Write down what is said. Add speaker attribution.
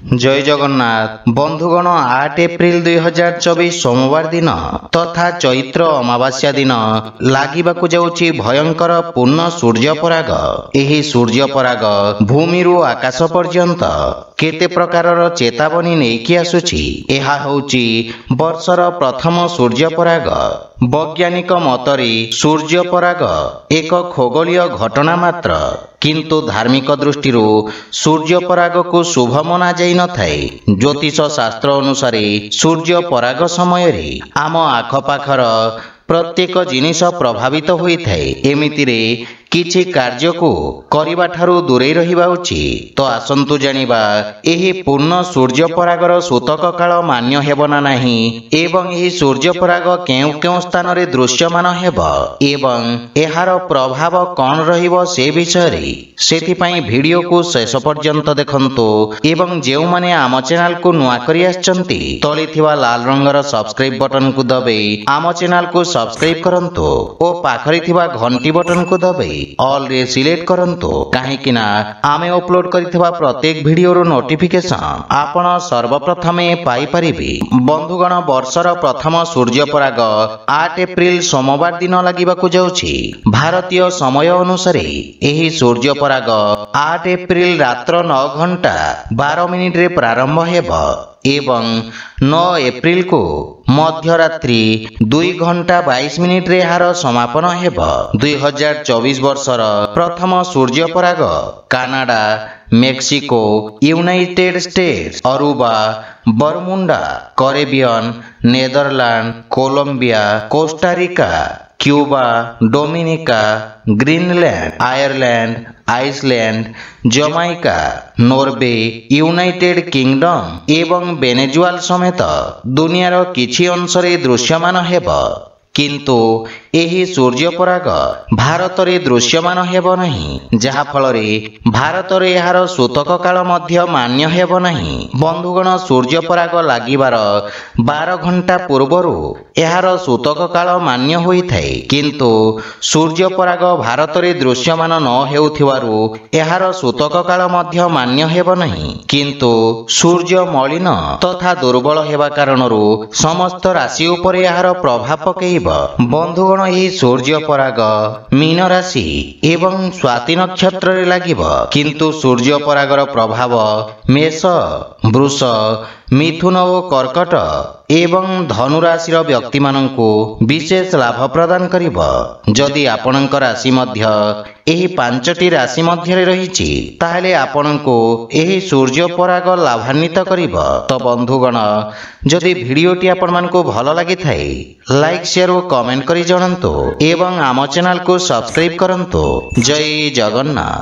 Speaker 1: जय जगन्नाथ बंधुगण 8 एप्रिल 2024 सोमवार दिन तथा चैत्र अमावास्या दिन लागिबाकु जाउछि भयंकर पूर्ण सूर्यपराग। एही सूर्यपराग भूमि रु आकाश पर्यंत केते प्रकारर चेतावनी नेकी आसुछि। एहा होउछि वर्षर प्रथम सूर्यपराग। वैज्ञानिक मतरे सूर्यपराग एक खगोलीय घटना मात्र, किंतु धार्मिक दृष्टि सूर्यपराग को शुभ मना जाई न थाए। ज्योतिष शास्त्र अनुसार सूर्यपराग समय आम आखपाखर प्रत्येक जिनिष प्रभावित होइथाए। एमितिरे किछि कार्य को करिबा ठारू दूरे रहिबा उचित। तो आसंतु जानिबा एही पूर्ण सूर्यपरागर सूतक काल मान्य हेब ना नाही एवं एही सूर्यपराग केउ केउ स्थान रे दृश्यमान हेब एवं एहार प्रभाव कौन रहिबो से विषय रे। सेथि पई वीडियो को शेष पर्यंत देखंतु एवं जेउ माने आम चैनल को नुआ करी आछंती तळे थिबा लाल रंगर सब्सक्राइब बटन को दबे आम चैनल को सब्सक्राइब करंतु ओ पाखरे थिबा घंटी बटन को दबे ऑल रे सिलेक्ट करंतु, काहे कि ना आमे अपलोड करिथबा प्रत्येक वीडियो रो नोटिफिकेशन आपण सर्वप्रथमे पाई परिबे। बंधुगण वर्षर प्रथम सूर्यपराग 8 एप्रिल सोमवार दिन लागिबाकु जाउछि। भारतीय समय अनुसार एही सूर्यपराग 8 एप्रिल रात्र 9 घंटा 12 मिनिट रे प्रारंभ हेबो एवं 9 एप्रिल को मध्यरात्रि 2 घंटा 22 मिनिट रे हार समापन हेबो। 2024 वर्षर प्रथम सूर्यपराग Canada, Mexico, United States, Aruba, Bermuda, Caribbean, Netherland, Colombia, Costa Rica, Cuba, Dominica, Greenland, Ireland, Iceland, Jamaica, Norway, United Kingdom एवं वेनेजुएला समेत दुनियार किछि अंशरे दृश्यमान हेबो, किंतु एही सूर्यपराग भारत रे दृश्यमान हेबो नहीं, जहा फल रे भारत रे एहार सूतक काल मध्य मान्य हेबो नहीं। बंधुगण सूर्यपराग लागिबार 12 घंटा पूर्वरु एहार सूतक काल मान्य होई थाए, किंतु सूर्यपराग भारत रे दृश्यमान न हेउथिबारु एहार सूतक काल मध्य मान्य हेबो नहीं, किंतु सूर्य मलिन तथा दुर्बल हेबा कारणरु समस्त राशि उपरे एहार प्रभाव पकेइबो। बंधुगण एही सूर्यपराग मीन राशि एवं स्वाति नक्षत्र रे लागिबो, किंतु सूर्यपरागर प्रभाव मेष, वृष, मिथुन और कर्कट एवं धनु राशि व्यक्ति माननकु विशेष लाभ प्रदान करिबो। जदि आपणक राशि मध्य एही 5टी राशि मध्य रे रहिछि ताहले आपणकु एही सूर्यपराग लाभान्वित करिबो। तो बंधुगण जदि वीडियोटी आपण मानकु भलो लागि थाए लाइक शेयर और कमेंट करी जणांतु एवं आम चैनल को सब्सक्राइब करंतु। जय जगन्नाथ।